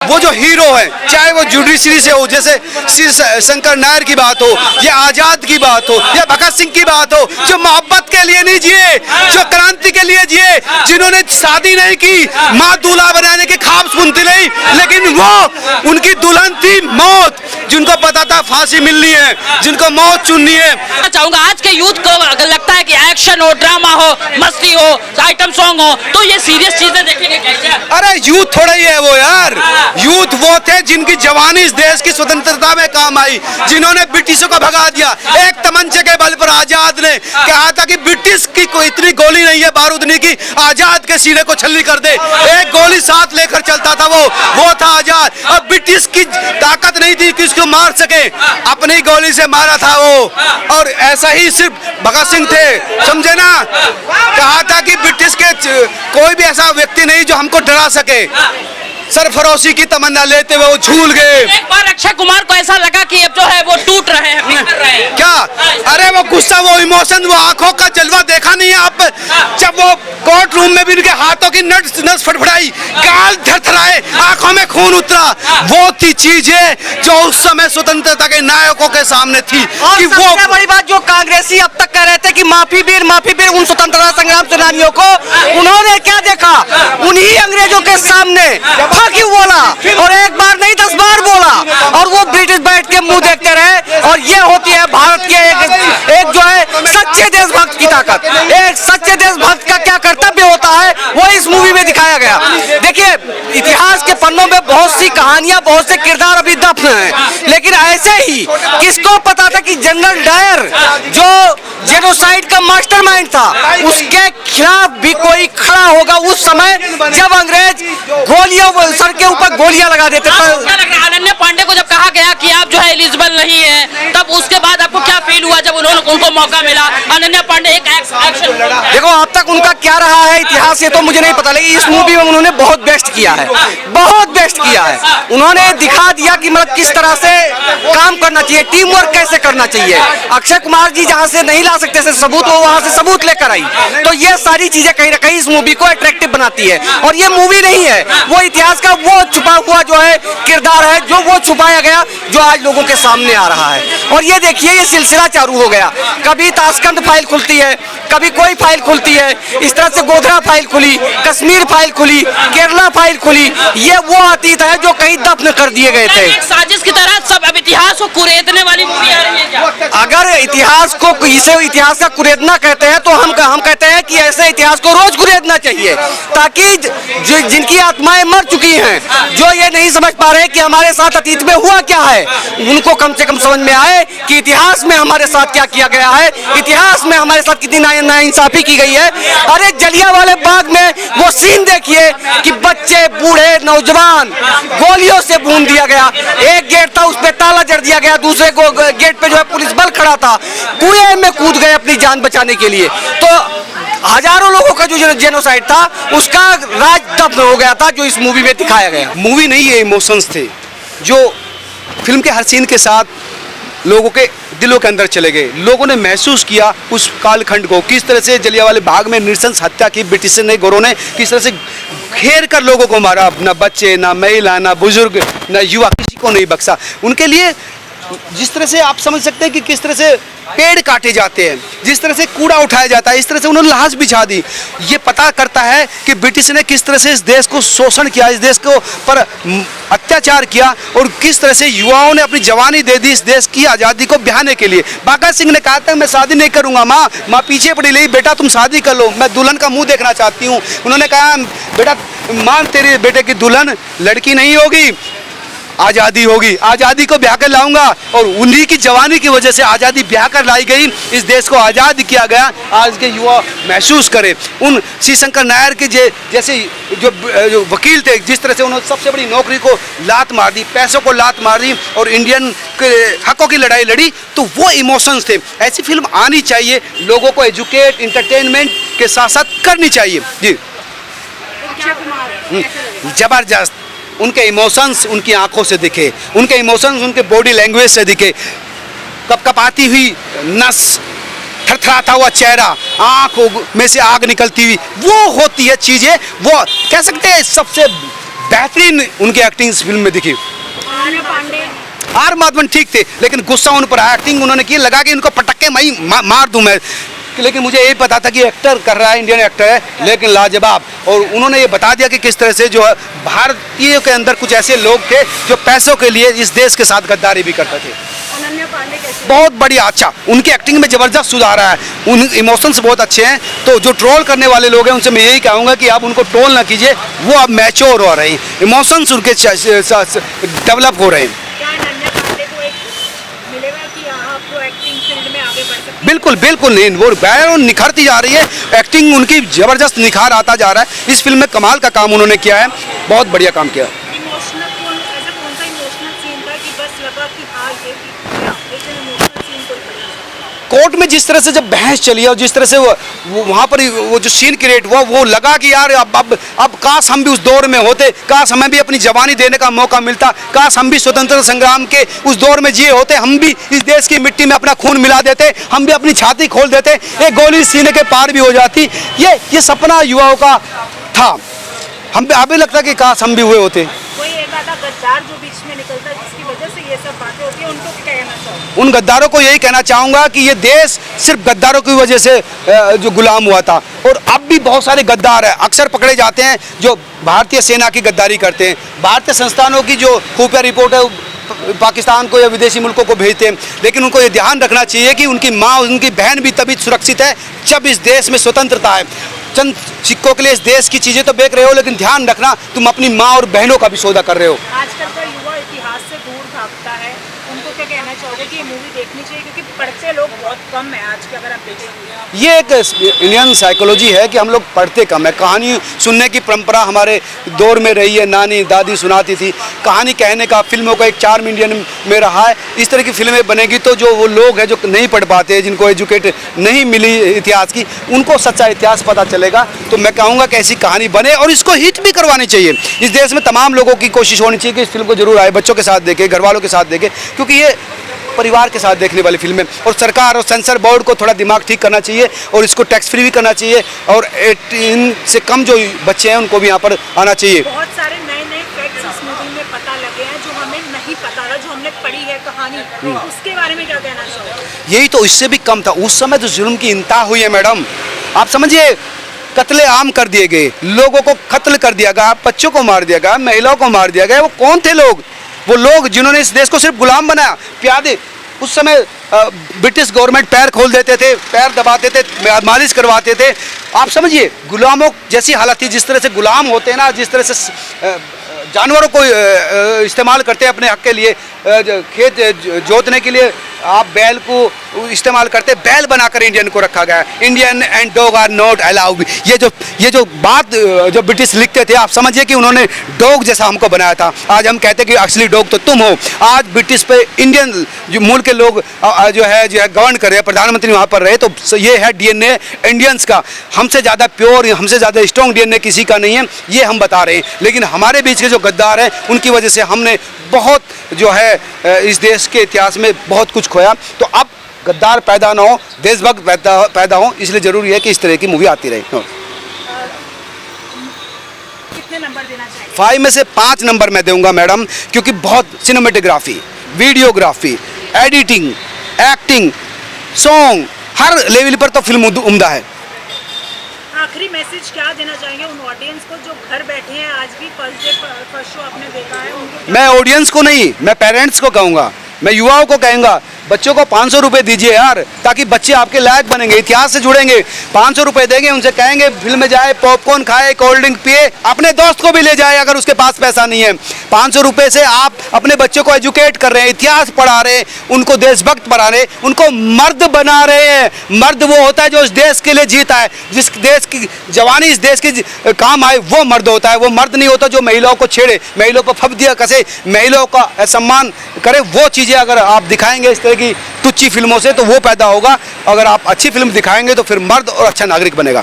वो जो हीरो है, चाहे वो जुडिशरी से हो, जैसे श्री शंकर नायर की बात हो, या आजाद की बात हो, या भगत सिंह की बात हो, जो मोहब्बत के लिए नहीं जिए, जो क्रांति के लिए जिए, जिन्होंने शादी नहीं की, माँ दूल्हा बनाने के ख्वाब सुनती नहीं, लेकिन वो उनकी दुल्हन थी मौत, जिनको पता था फांसी मिलनी है, जिनको मौत चुननी है। चाहूंगा आज के यूथ को अगर लगता है कि एक्शन हो, ड्रामा हो, मस्ती हो, आइटम सॉन्ग हो, तो ये सीरियस चीजें देखेंगे कैसे? अरे यूथ थोड़ा ही है वो यार, यूथ वो थे जिनकी जवानी इस देश की स्वतंत्रता में काम आई, जिन्होंने ब्रिटिशों को भगा दिया। एक तमंचे के बल पर आजाद ने कहा था कि ब्रिटिश की कोई इतनी गोली नहीं है बारूदनी की, आजाद के सीने को छल्ली कर दे। एक गोली साथ लेकर चलता था वो था आजाद। अब ब्रिटिश की ताकत नहीं थी कि उसको मार सके, अपनी गोली से मारा था वो। और ऐसा ही सिर्फ भगत सिंह थे, समझे ना, कहा था कि ब्रिटिश के कोई भी ऐसा व्यक्ति नहीं जो हमको डरा सके। सरफरोशी की तमन्ना लेते हुए वो झूल गए। एक बार अक्षय कुमार को ऐसा लगा कि अब जो है वो टूट रहे हैं, बिखर रहे हैं। क्या? अरे वो गुस्सा, वो इमोशन, वो आंखों का जलवा देखा नहीं है आप? जब वो कोर्ट रूम में भी उनके हाथों की नस फड़फड़ाई, गाल थरथराए, आंखों में खून उतरा, वो थी चीजें जो उस समय स्वतंत्रता के नायकों के सामने थी। कि वो बड़ी बात जो कांग्रेसी अब तक कह रहे थे कि माफी वीर उन स्वतंत्रता संग्राम सेनानियों को, उन्होंने क्या देखा? उन्हीं अंग्रेजों के सामने क्यों बोला, और एक बार नहीं 10 बार बोला, और वो ब्रिटिश बैठ के मुंह देखते रहे। और ये होती है भारत के एक जो है सच्चे देशभक्त की ताकत। एक सच्चे देशभक्त का क्या कर्तव्य होता है वो इस मूवी में दिखाया गया। देखिए, इतिहास के पन्नों में बहुत सी कहानियां, बहुत से किरदार अभी दफन हैं, लेकिन ऐसे ही किसको पता था कि जनरल डायर जो जेनोसाइड का मास्टरमाइंड था, उसके खिलाफ भी कोई खड़ा होगा उस समय जब अंग्रेज गोलियों सर के ऊपर गोलियां लगा देते थे। अनन्या पांडे को जब कहा गया कि आप जो है एलिजिबल नहीं है, तब उसके बाद आपको क्या फील हुआ जब उनको मौका मिला? अनन्या पांडे एक एक्शन, देखो अब तक उनका क्या रहा है इतिहास, ये तो मुझे नहीं पता, लेकिन इस मूवी में उन्होंने बहुत बेस्ट किया है, बहुत बेस्ट किया है। उन्होंने दिखा दिया कि मतलब किस तरह से काम करना चाहिए, टीम वर्क कैसे करना चाहिए। अक्षय कुमार जी जहाँ से नहीं ला सकते थे सबूत, वो वहाँ से सबूत लेकर आई। तो ये सारी चीजें कहीं ना कहीं इस मूवी को अट्रैक्टिव बनाती है। और ये मूवी नहीं है, वो इतिहास का वो छुपा हुआ जो है किरदार है, जो वो छुपाया गया, जो आज लोगों के सामने आ रहा है। और ये देखिए, ये सिलसिला चालू हो गया। कभी ताशकंद फाइल खुलती है, कभी कोई फाइल खुलती है, इस तरह से गोधरा फाइल खुली, कश्मीर फाइल खुली, केरला फाइल खुली। ये वो अतीत है जो कहीं दफन कर दिए गए थे। एक साजिश की तरह सब अब इतिहास को कुरेदने वाली मूवी आ रही है क्या? अगर इतिहास को इसे इतिहास का कुरेदना कहते हैं तो हम कहते हैं कि ऐसे इतिहास को रोज कुरेदना चाहिए, ताकि जिनकी आत्माएं मर चुकी हैं, जो ये नहीं समझ पा रहे कि हमारे साथ अतीत में हुआ क्या है, उनको कम से कम समझ में आए कि इतिहास में हमारे साथ क्या किया गया है, इतिहास में हमारे साथ कितनी नाइंसाफी की गई है। अरे जलियांवाला बाग में वो सीन देखिए कि बच्चे, बूढ़े, नौजवान गोलियों से भून दिया गया। एक गेट था, उस पे ताला जड़ दिया गया, दूसरे गेट पे जो है पुलिस बल खड़ा था, कुएं में कूद गए अपनी जान बचाने के लिए। तो हजारों लोगों का जो जेनोसाइड था, उसका राज दफन हो गया था, जो इस मूवी में दिखाया गया। मूवी नहीं, ये इमोशंस थे जो फिल्म के हर सीन के साथ लोगों के दिलों के अंदर चले गए। लोगों ने महसूस किया उस कालखंड को, किस तरह से जलियांवाले बाग में नृशंस हत्या की ब्रिटिश ने, गोरों ने किस तरह से घेर कर लोगों को मारा। ना बच्चे, ना महिला, ना बुजुर्ग, ना युवा, किसी को नहीं बख्शा। उनके लिए जिस तरह से आप समझ सकते हैं कि किस तरह से पेड़ काटे जाते हैं, जिस तरह से कूड़ा उठाया जाता है, इस तरह से उन्होंने लाश बिछा दी। ये पता करता है कि ब्रिटिश ने किस तरह से इस देश को शोषण किया, इस देश को पर अत्याचार किया, और किस तरह से युवाओं ने अपनी जवानी दे दी इस देश की आज़ादी को बिहाने के लिए। भगत सिंह ने कहा था मैं शादी नहीं करूंगा, माँ पीछे पड़ी रही, बेटा तुम शादी कर लो, मैं दुल्हन का मुंह देखना चाहती हूँ। उन्होंने कहा बेटा माँ, तेरे बेटे की दुल्हन लड़की नहीं होगी, आज़ादी होगी, आज़ादी को ब्याह कर लाऊंगा। और उन्हीं की जवानी की वजह से आज़ादी ब्याह कर लाई गई, इस देश को आज़ाद किया गया। आज के युवा महसूस करें उन श्री शंकर नायर के जैसे जो वकील थे, जिस तरह से उन्होंने सबसे बड़ी नौकरी को लात मार दी, पैसों को लात मार दी और इंडियन के हकों की लड़ाई लड़ी, तो वो इमोशंस थे। ऐसी फिल्म आनी चाहिए, लोगों को एजुकेट, इंटरटेनमेंट के साथ साथ करनी चाहिए। जी जबरदस्त, उनके इमोशंस उनकी आंखों से दिखे, उनके इमोशंस उनके बॉडी लैंग्वेज से दिखे, कपकपाती हुई नस, थरथराता हुआ चेहरा, आंखों में से आग निकलती हुई, वो होती है चीजें, वो कह सकते हैं सबसे बेहतरीन उनकी एक्टिंग इस फिल्म में दिखी। अनन्या पांडे आर माधवन ठीक थे, लेकिन गुस्सा उन पर एक्टिंग उन्होंने की, लगा कि इनको पटक्के मार दूं मैं, लेकिन मुझे यही पता था कि एक्टर कर रहा है, इंडियन एक्टर है, लेकिन लाजवाब। और उन्होंने ये बता दिया कि किस तरह से जो है भारतीयों के अंदर कुछ ऐसे लोग थे जो पैसों के लिए इस देश के साथ गद्दारी भी करते थे। अनन्या पांडे कैसे? बहुत बढ़िया, अच्छा, उनकी एक्टिंग में जबरदस्त सुधार है, उन इमोशंस बहुत अच्छे हैं। तो जो ट्रोल करने वाले लोग हैं उनसे मैं यही कहूँगा कि आप उनको ट्रोल ना कीजिए, वो अब मैच्योर हो रहे हैं, इमोशंस उनके डेवलप हो रहे हैं। क्या अनन्या पांडे को एक मिलेगा कि आपको एक्टिंग फील्ड में आगे बढ़ सकती है? बिल्कुल बिल्कुल नहीं, वो निखरती जा रही है, एक्टिंग उनकी जबरदस्त निखार आता जा रहा है। इस फिल्म में कमाल का काम उन्होंने किया है, बहुत बढ़िया काम किया। इमोशनल ऐसा कौन सा इमोशनल सीन था कि बस लगा कि हाँ ये लेकिन इमोशनल सीन कोई पता कोर्ट में जिस तरह से जब बहस चली और जिस तरह से वो वहाँ पर वो जो सीन क्रिएट हुआ, वो लगा कि यार अब काश हम भी उस दौर में होते, काश हमें भी अपनी जवानी देने का मौका मिलता, काश हम भी स्वतंत्रता संग्राम के उस दौर में जिए होते, हम भी इस देश की मिट्टी में अपना खून मिला देते, हम भी अपनी छाती खोल देते, एक गोली सीने के पार भी हो जाती। ये सपना युवाओं का था, हम भी अभी लगता कि काश हम भी हुए होते। कोई एक आधा गद्दार जो बीच में निकलता है जिसकी वजह से ये सब बातें होती है, उनको क्या कहना चाहोगे? उन गद्दारों को यही कहना चाहूँगा कि ये देश सिर्फ गद्दारों की वजह से जो गुलाम हुआ था, और अब भी बहुत सारे गद्दार हैं अक्सर पकड़े जाते हैं जो भारतीय सेना की गद्दारी करते हैं, भारतीय संस्थानों की जो खुफिया रिपोर्ट है पाकिस्तान को या विदेशी मुल्कों को भेजते हैं। लेकिन उनको ये ध्यान रखना चाहिए कि उनकी माँ उनकी बहन भी तभी सुरक्षित है जब इस देश में स्वतंत्रता है। चंद सिक्कों के लिए इस देश की चीज़ें तो बेच रहे हो, लेकिन ध्यान रखना तुम अपनी माँ और बहनों का भी सौदा कर रहे हो। आजकल का युवा इतिहास से दूर भागता है, उनको क्या कहना चाहोगे कि ये मूवी देखनी चाहिए? क्योंकि पढ़ते लोग बहुत कम है आज के, अगर आप देखेंगे। ये एक इंडियन साइकोलॉजी है कि हम लोग पढ़ते कम है। कहानी सुनने की परंपरा हमारे दौर में रही है, नानी दादी सुनाती थी, कहानी कहने का फिल्मों का एक चार्म इंडियन में रहा है। इस तरह की फिल्में बनेगी तो जो वो लोग हैं जो नहीं पढ़ पाते, जिनको एजुकेट नहीं मिली इतिहास की, उनको सच्चा इतिहास पता चलेगा। तो मैं कहूँगा कि ऐसी कहानी बने और इसको हिट भी करवानी चाहिए। इस देश में तमाम लोगों की कोशिश होनी चाहिए कि इस फिल्म को जरूर आए, बच्चों के साथ देखें, घर वालों के साथ देखें, क्योंकि ये परिवार के साथ देखने वाली फिल्म है। और सरकार और सेंसर बोर्ड को थोड़ा दिमाग ठीक करना चाहिए और इसको टैक्स फ्री भी करना चाहिए, और 18 से कम जो बच्चे हैं उनको भी यहाँ पर आना चाहिए। बहुत सारे नए नए फैक्ट्स इस मूवी में पता लगे हैं जो हमें नहीं पता था, जो हमने पढ़ी है कहानी, उसके बारे में क्या कहना चाहोगे? यही तो, इससे भी कम था उस समय। तो जुल्म की इंतहा हुई है मैडम, आप समझिए, कत्ले आम कर दिए गए, लोगों को कत्ल कर दिया गया, बच्चों को मार दिया गया, महिलाओं को मार दिया गया। वो कौन थे लोग? वो लोग जिन्होंने इस देश को सिर्फ गुलाम बनाया, प्यादे। उस समय ब्रिटिश गवर्नमेंट पैर खोल देते थे, पैर दबाते थे, मालिश करवाते थे। आप समझिए, गुलामों जैसी हालत थी। जिस तरह से गुलाम होते हैं ना, जिस तरह से जानवरों को इस्तेमाल करते हैं अपने हक के लिए, खेत जोतने के लिए आप बैल को इस्तेमाल करते, बैल बनाकर इंडियन को रखा गया। Indian and dog are not allowed. ये जो बात जो ब्रिटिश लिखते थे, आप समझिए कि उन्होंने डॉग जैसा हमको बनाया था। आज हम कहते हैं कि असली डॉग तो तुम हो। आज ब्रिटिश पे इंडियन जो मुल्क के लोग जो है गवर्न कर रहे हैं, प्रधानमंत्री वहाँ पर रहे, तो ये है डीएनए इंडियंस का। हमसे ज़्यादा प्योर, हमसे ज़्यादा स्ट्रॉन्ग डीएनए किसी का नहीं है, ये हम बता रहे हैं। लेकिन हमारे बीच के जो गद्दार हैं, उनकी वजह से हमने बहुत जो है इस देश के इतिहास में बहुत कुछ खोया। तो अब गद्दार पैदा ना हो, देशभक्त पैदा हो, इसलिए ज़रूरी है कि इस तरह की मूवी आती रहे। कितने नंबर देना चाहिए? 5 में से 5 नंबर मैं दूंगा मैडम, क्योंकि बहुत cinematography, videography, editing, acting, song, हर लेवल पर तो फिल्म उम्दा है। आखिरी मैसेज क्या देना चाहेंगे उन ऑडियंस को जो घर बैठे हैं? आज भी फर्स्ट शो आपने देखा है, उनको मैं ऑडियंस को नहीं, मैं पेरेंट्स को कहूँगा, मैं युवाओं को कहूँगा, बच्चों को 500 रुपये दीजिए यार, ताकि बच्चे आपके लायक बनेंगे, इतिहास से जुड़ेंगे। 500 रुपये देंगे, उनसे कहेंगे फिल्म में जाए, पॉपकॉर्न खाए, कोल्ड ड्रिंक पिए, अपने दोस्त को भी ले जाए अगर उसके पास पैसा नहीं है। 500 रुपये से आप अपने बच्चों को एजुकेट कर रहे हैं, इतिहास पढ़ा रहे हैं, उनको देशभक्त बना रहे हैं, उनको मर्द बना रहे हैं। मर्द वो होता है जो इस देश के लिए जीता है, जिस देश की जवानी इस देश की काम आए, वो मर्द होता है। वो मर्द नहीं होता जो महिलाओं को छेड़े, महिलाओं पर फब्दिया कसे, महिलाओं का सम्मान करे। वो चीज़ें अगर आप दिखाएंगे इस तरह की तुच्छी फिल्मों से, तो वो पैदा होगा। अगर आप अच्छी फिल्म दिखाएंगे तो फिर मर्द और अच्छा नागरिक बनेगा।